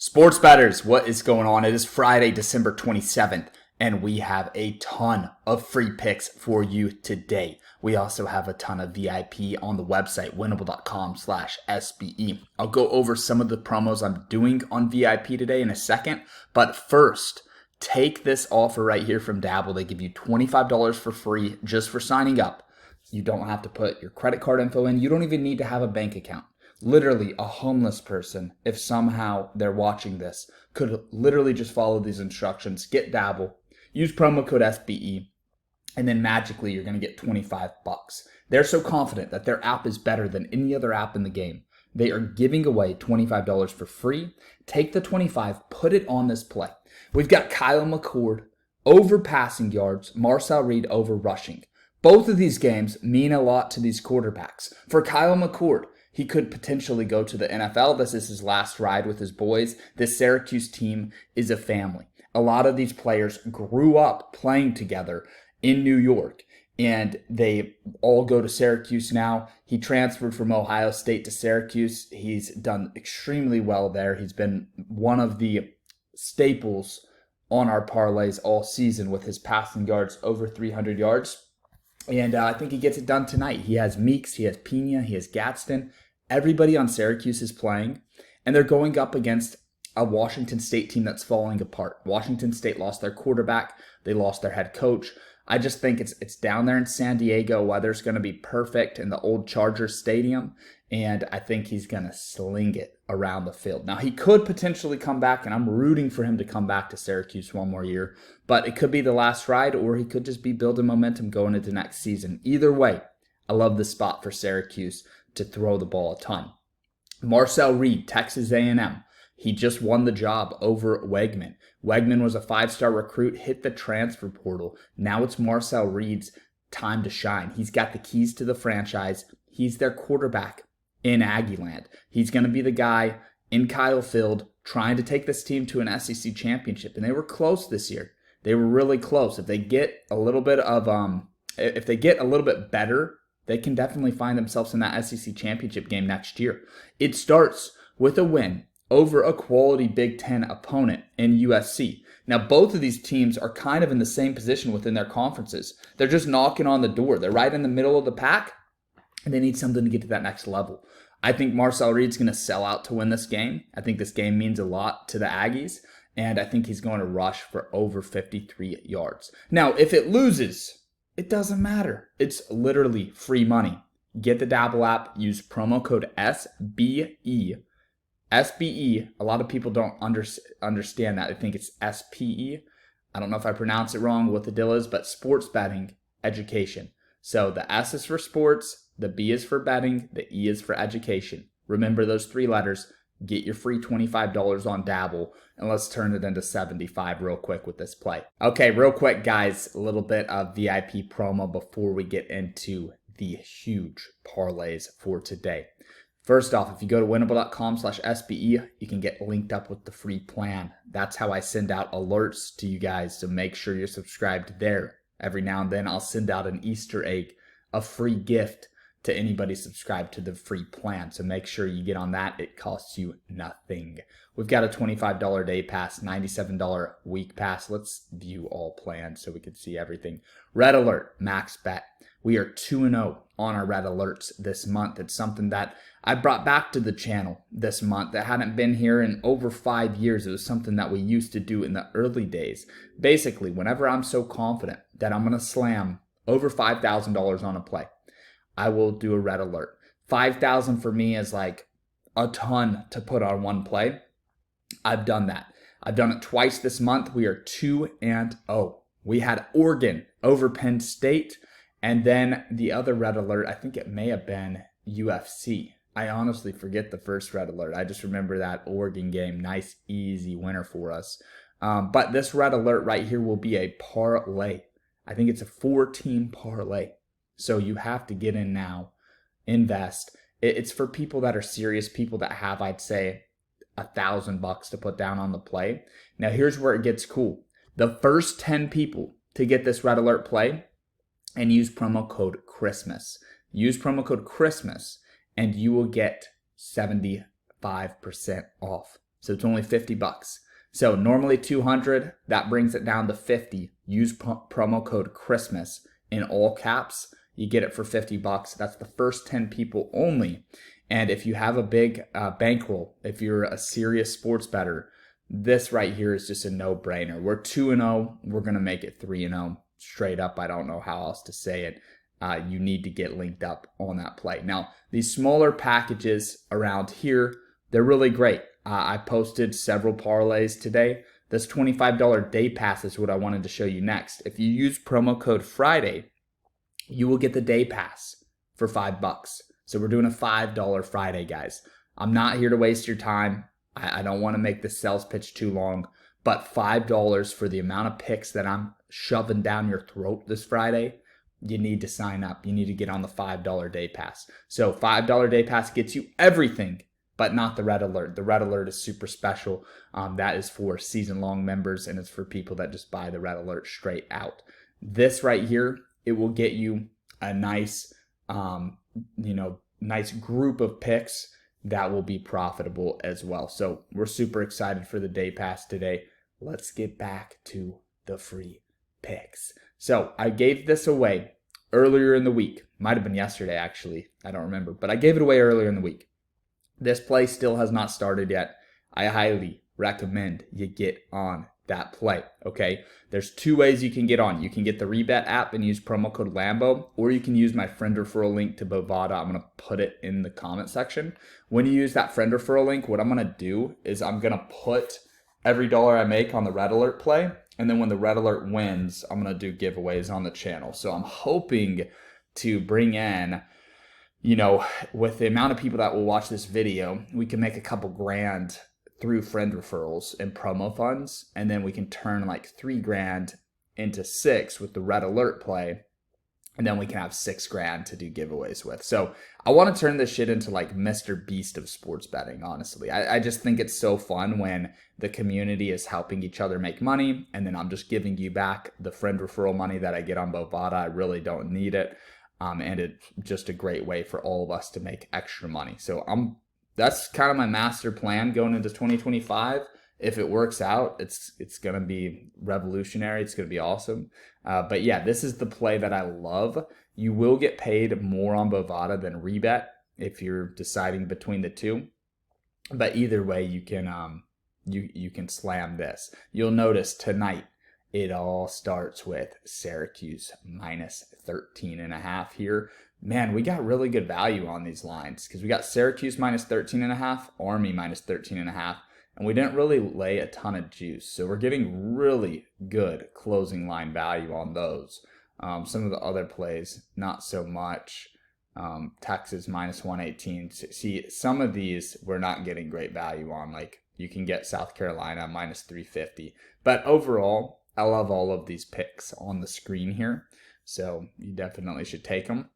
Sports bettors, what is going on? It is Friday, December 27th, and we have a ton of free picks for you today. We also have a ton of VIP on the website, winnable.com/SBE. I'll go over some of the promos I'm doing on VIP today in a second, but first, take this offer right here from Dabble. They give you $25 for free just for signing up. You don't have to put your credit card info in. You don't even need to have a bank account. Literally, a homeless person, if somehow they're watching this, could literally just follow these instructions, get Dabble, use promo code SBE, and then magically you're going to get 25 bucks. They're so confident that their app is better than any other app in the game. They are giving away $25 for free. Take the 25, put it on this play. We've got Kyle McCord over passing yards, Marcel Reed over rushing. Both of these games mean a lot to these quarterbacks. For Kyle McCord, he could potentially go to the NFL. This is his last ride with his boys. This Syracuse team is a family. A lot of these players grew up playing together in New York, and they all go to Syracuse now. He transferred from Ohio State to Syracuse. He's done extremely well there. He's been one of the staples on our parlays all season with his passing yards over 300 yards. And I think he gets it done tonight. He has Meeks, he has Pena, he has Gadsden. Everybody on Syracuse is playing, and they're going up against a Washington State team that's falling apart. Washington State lost their quarterback. They lost their head coach. I just think it's down there in San Diego. Weather's going to be perfect in the old Chargers Stadium, and I think he's going to sling it around the field. Now, he could potentially come back, and I'm rooting for him to come back to Syracuse one more year, but it could be the last ride, or he could just be building momentum going into next season. Either way, I love the spot for Syracuse to throw the ball a ton. Marcel Reed, Texas A&M. He just won the job over Wegman. Wegman was a 5-star recruit, hit the transfer portal. Now it's Marcel Reed's time to shine. He's got the keys to the franchise. He's their quarterback in Aggieland. He's going to be the guy in Kyle Field trying to take this team to an SEC championship. And they were close this year. They were really close. If they get a little bit better, they can definitely find themselves in that SEC championship game next year. It starts with a win over a quality Big Ten opponent in USC. Now, both of these teams are kind of in the same position within their conferences. They're just knocking on the door. They're right in the middle of the pack, and they need something to get to that next level. I think Marcel Reed's going to sell out to win this game. I think this game means a lot to the Aggies, and I think he's going to rush for over 53 yards. Now, if it loses, it doesn't matter. It's literally free money. Get the Dabble app. Use promo code SBE. SBE. A lot of people don't understand that. They think it's SPE. I don't know if I pronounce it wrong, what the deal is, but sports betting education. So the S is for sports, the B is for betting, the E is for education. Remember those 3 letters. Get your free $25 on Dabble, and let's turn it into 75 real quick with this play. Okay, real quick, guys, a little bit of VIP promo before we get into the huge parlays for today. First off, if you go to winnable.com/SBE, you can get linked up with the free plan. That's how I send out alerts to you guys, so make sure you're subscribed there. Every now and then, I'll send out an Easter egg, a free gift to anybody subscribed to the free plan. So make sure you get on that. It costs you nothing. We've got a $25 day pass, $97 week pass. Let's view all plans so we can see everything. Red Alert, max bet. We are 2-0 on our red alerts this month. It's something that I brought back to the channel this month that hadn't been here in over 5 years. It was something that we used to do in the early days. Basically, whenever I'm so confident that I'm going to slam over $5,000 on a play, I will do a red alert. 5,000 for me is like a ton to put on one play. I've done that. I've done it twice this month. We are 2-0. We had Oregon over Penn State, and then the other red alert, I think it may have been UFC. I honestly forget the first red alert. I just remember that Oregon game. Nice, easy winner for us. But this red alert right here will be a parlay. I think it's a 4-team parlay. So you have to get in now, invest. It's for people that are serious, people that have, I'd say, $1,000 to put down on the play. Now here's where it gets cool. The first 10 people to get this red alert play and use promo code Christmas. Use promo code Christmas and you will get 75% off. So it's only 50 bucks. So normally 200, that brings it down to 50. Use promo code Christmas in all caps. You get it for 50 bucks. That's the first 10 people only. And if you have a big bankroll, if you're a serious sports bettor, this right here is just a no-brainer. We're 2-0. We're going to make it 3-0. Straight up, I don't know how else to say it. You need to get linked up on that play. Now, these smaller packages around here, they're really great. I posted several parlays today. This $25 day pass is what I wanted to show you next. If you use promo code Friday, you will get the day pass for $5. So we're doing a $5 Friday, guys. I'm not here to waste your time. I don't want to make the sales pitch too long, but $5 for the amount of picks that I'm shoving down your throat this Friday, you need to sign up. You need to get on the $5 day pass. So $5 day pass gets you everything, but not the red alert. The red alert is super special. That is for season-long members, and it's for people that just buy the red alert straight out. This right here, it will get you a nice, nice group of picks that will be profitable as well. So we're super excited for the day pass today. Let's get back to the free picks. So I gave this away earlier in the week. Might have been yesterday, actually. I don't remember, but I gave it away earlier in the week. This play still has not started yet. I highly recommend you get on that play, okay? There's two ways you can get on. You can get the Rebet app and use promo code Lambo, or you can use my friend referral link to Bovada. I'm going to put it in the comment section. When you use that friend referral link, what I'm going to do is I'm going to put every dollar I make on the red alert play, and then when the red alert wins, I'm going to do giveaways on the channel. So I'm hoping to bring in, with the amount of people that will watch this video, we can make a couple grand through friend referrals and promo funds, and then we can turn like $3,000 into 6 with the red alert play, and then we can have $6,000 to do giveaways with. So I want to turn this shit into like Mr. Beast of sports betting, honestly. I just think it's so fun when the community is helping each other make money, and then I'm just giving you back the friend referral money that I get on Bovada. I really don't need it, and it's just a great way for all of us to make extra money. So that's kind of my master plan going into 2025. If it works out, it's going to be revolutionary. It's going to be awesome. But yeah, this is the play that I love. You will get paid more on Bovada than Rebet if you're deciding between the two. But either way, you can you can slam this. You'll notice tonight it all starts with Syracuse minus 13.5 here. Man, we got really good value on these lines because we got Syracuse minus 13.5, Army minus 13.5, and we didn't really lay a ton of juice. So we're getting really good closing line value on those. Some of the other plays, not so much. Texas minus 118. See, some of these we're not getting great value on. Like you can get South Carolina minus 350. But overall, I love all of these picks on the screen here. So you definitely should take them.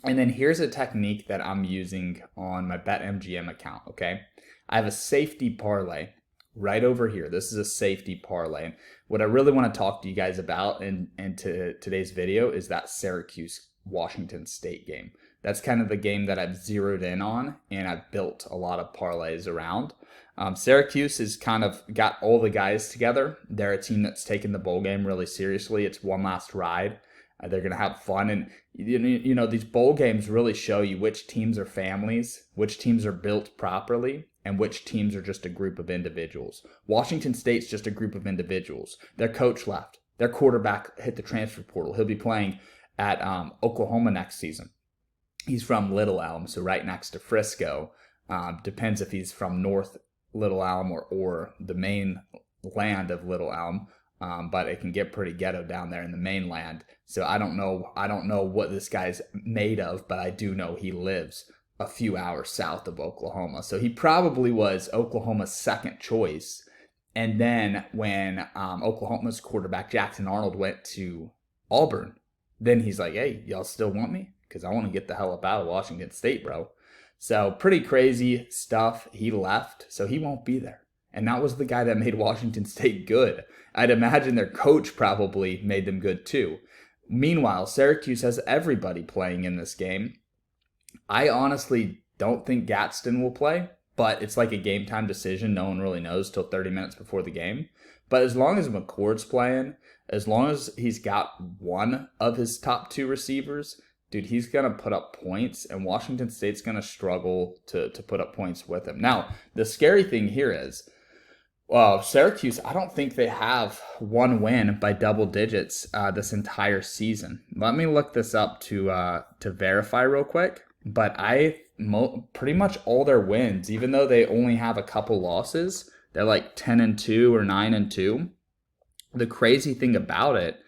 And then here's a technique that I'm using on my BetMGM account, okay? I have a safety parlay right over here. This is a safety parlay. And what I really want to talk to you guys about in today's video is that Syracuse-Washington State game. That's kind of the game that I've zeroed in on, and I've built a lot of parlays around. Syracuse has kind of got all the guys together. They're a team that's taken the bowl game really seriously. It's one last ride. They're going to have fun. And, these bowl games really show you which teams are families, which teams are built properly, and which teams are just a group of individuals. Washington State's just a group of individuals. Their coach left. Their quarterback hit the transfer portal. He'll be playing at Oklahoma next season. He's from Little Elm, so right next to Frisco. Depends if he's from North Little Elm or the main land of Little Elm. But it can get pretty ghetto down there in the mainland. So I don't know what this guy's made of, but I do know he lives a few hours south of Oklahoma. So he probably was Oklahoma's second choice. And then when Oklahoma's quarterback Jackson Arnold went to Auburn, then he's like, hey, y'all still want me? Because I want to get the hell up out of Washington State, bro. So pretty crazy stuff. He left, so he won't be there. And that was the guy that made Washington State good. I'd imagine their coach probably made them good too. Meanwhile, Syracuse has everybody playing in this game. I honestly don't think Gadsden will play. but it's like a game time decision. No one really knows till 30 minutes before the game. But as long as McCord's playing, as long as he's got one of his top 2 receivers, dude, he's going to put up points, and Washington State's going to struggle to put up points with him. Now, the scary thing here is, Syracuse, I don't think they have one win by double digits this entire season. Let me look this up to verify real quick. But pretty much all their wins, even though they only have a couple losses, they're like 10-2 or 9-2. The crazy thing about it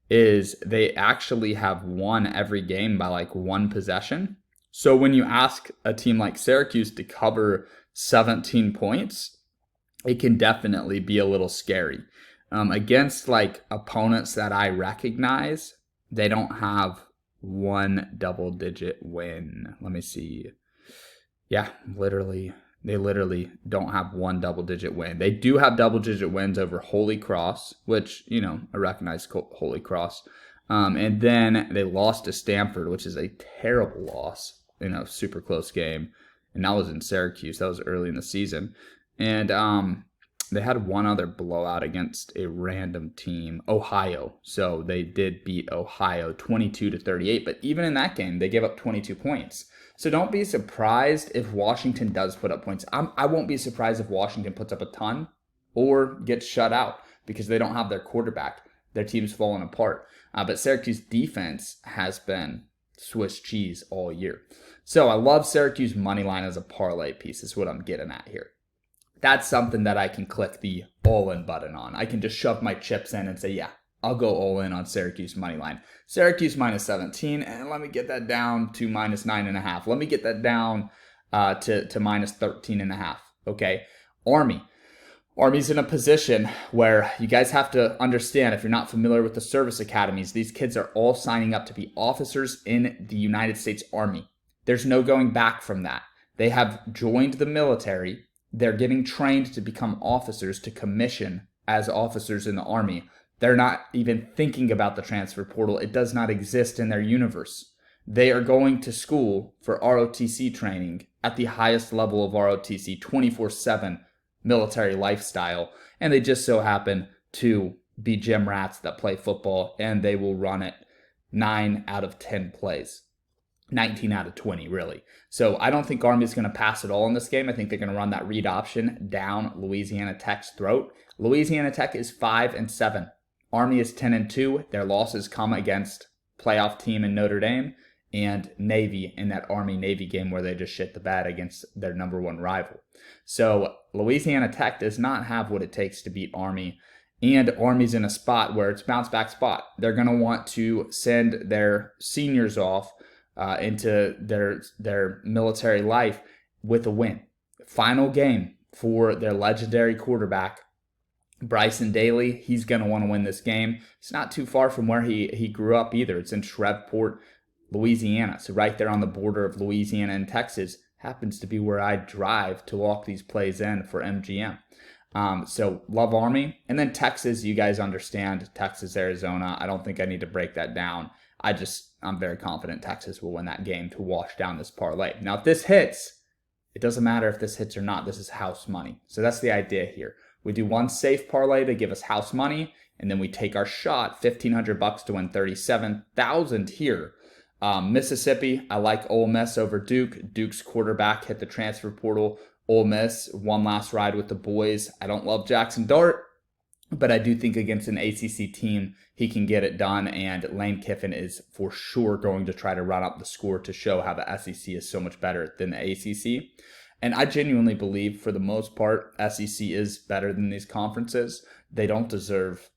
is they actually have won every game by like 1 possession. So when you ask a team like Syracuse to cover 17 points, it can definitely be a little scary. Against like opponents that I recognize, they don't have one double-digit win. Let me see. Yeah, they literally don't have one double-digit win. They do have double-digit wins over Holy Cross, which, I recognize Holy Cross. And then they lost to Stanford, which is a terrible loss, super close game. And that was in Syracuse. That was early in the season. And they had one other blowout against a random team, Ohio. So they did beat Ohio 22-38. But even in that game, they gave up 22 points. So don't be surprised if Washington does put up points. I won't be surprised if Washington puts up a ton or gets shut out because they don't have their quarterback. Their team's falling apart. But Syracuse defense has been Swiss cheese all year. So I love Syracuse money line as a parlay piece is what I'm getting at here. That's something that I can click the all-in button on. I can just shove my chips in and say, yeah, I'll go all in on Syracuse money line. Syracuse minus 17, and let me get that down to minus 9.5. Let me get that down to minus 13.5. Okay, Army's in a position where you guys have to understand, if you're not familiar with the service academies, these kids are all signing up to be officers in the United States Army. There's no going back from that. They have joined the military. They're getting trained to become officers, to commission as officers in the Army. They're not even thinking about the transfer portal. It does not exist in their universe. They are going to school for ROTC training at the highest level of ROTC, 24/7 military lifestyle. And they just so happen to be gym rats that play football, and they will run it 9 out of 10 plays. 19 out of 20, really. So I don't think Army is going to pass it all in this game. I think they're going to run that read option down Louisiana Tech's throat. Louisiana Tech is 5-7. Army is 10-2. Their losses come against playoff team in Notre Dame and Navy in that Army-Navy game where they just shit the bed against their number 1 rival. So Louisiana Tech does not have what it takes to beat Army. And Army's in a spot where it's bounce back spot. They're going to want to send their seniors off into their military life with a win. Final game for their legendary quarterback, Bryson Daly. He's going to want to win this game. It's not too far from where he grew up either. It's in Shreveport, Louisiana. So right there on the border of Louisiana and Texas. Happens to be where I drive to walk these plays in for MGM. So love Army. And then Texas, you guys understand. Texas, Arizona. I don't think I need to break that down. I'm very confident Texas will win that game to wash down this parlay. Now, if this hits, it doesn't matter if this hits or not. This is house money. So that's the idea here. We do one safe parlay to give us house money, and then we take our shot, $1,500 to win $37,000 here. Mississippi, I like Ole Miss over Duke. Duke's quarterback hit the transfer portal. Ole Miss, one last ride with the boys. I don't love Jackson Dart, but I do think against an ACC team, he can get it done, and Lane Kiffin is for sure going to try to run up the score to show how the SEC is so much better than the ACC. And I genuinely believe, for the most part, SEC is better than these conferences. They don't deserve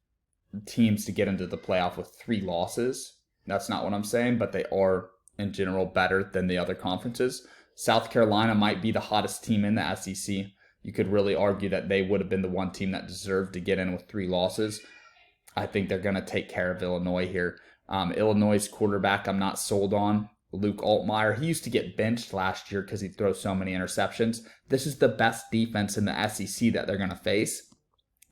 teams to get into the playoff with 3 losses. That's not what I'm saying, but they are, in general, better than the other conferences. South Carolina might be the hottest team in the SEC. You could really argue that they would have been the one team that deserved to get in with 3 losses. I think they're going to take care of Illinois here. Illinois' quarterback I'm not sold on. Luke Altmaier. He used to get benched last year because he throws so many interceptions. This is the best defense in the SEC that they're going to face.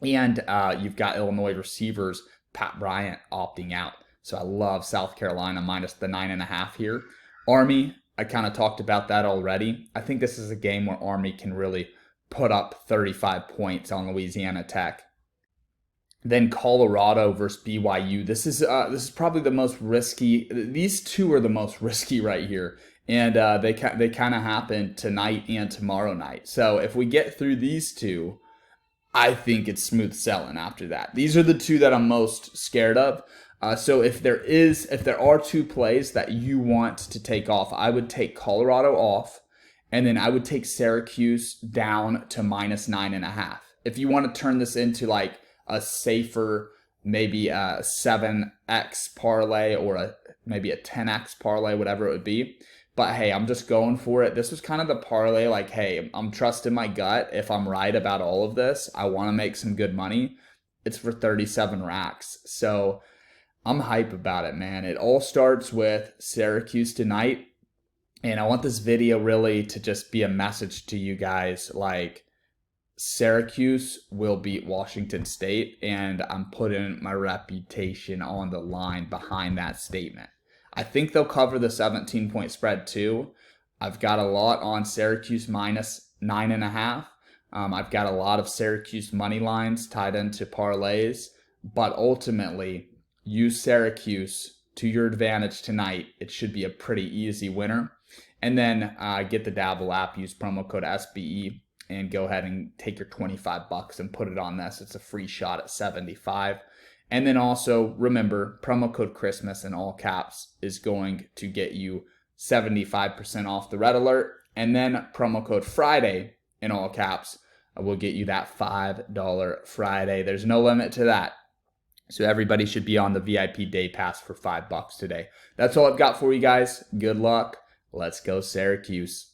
And you've got Illinois receivers, Pat Bryant, opting out. So I love South Carolina minus the 9.5 here. Army, I kind of talked about that already. I think this is a game where Army can really put up 35 points on Louisiana Tech. Then Colorado versus BYU. This is probably the most risky. These two are the most risky right here, and they kind of happen tonight and tomorrow night. So if we get through these two, I think it's smooth selling after that. These are the two that I'm most scared of. So if there are two plays that you want to take off, I would take Colorado off, and then I would take Syracuse down to -9.5. If you want to turn this into like a safer, maybe a 7x parlay or maybe a 10x parlay, whatever it would be. But hey, I'm just going for it. This was kind of the parlay, like, hey, I'm trusting my gut. If I'm right about all of this, I want to make some good money. It's for 37 racks. So I'm hype about it, man. It all starts with Syracuse tonight. And I want this video really to just be a message to you guys, like, Syracuse will beat Washington State, and I'm putting my reputation on the line behind that statement. I think they'll cover the 17-point spread too. I've got a lot on Syracuse -9.5. I've got a lot of Syracuse money lines tied into parlays, but ultimately, use Syracuse to your advantage tonight. It should be a pretty easy winner. And then get the Dabble app, use promo code SBE, and go ahead and take your $25 and put it on this. It's a free shot at 75. And then also remember, promo code Christmas in all caps is going to get you 75% off the red alert. And then promo code Friday in all caps will get you that $5 Friday. There's no limit to that. So everybody should be on the VIP day pass for $5 today. That's all I've got for you guys. Good luck. Let's go Syracuse.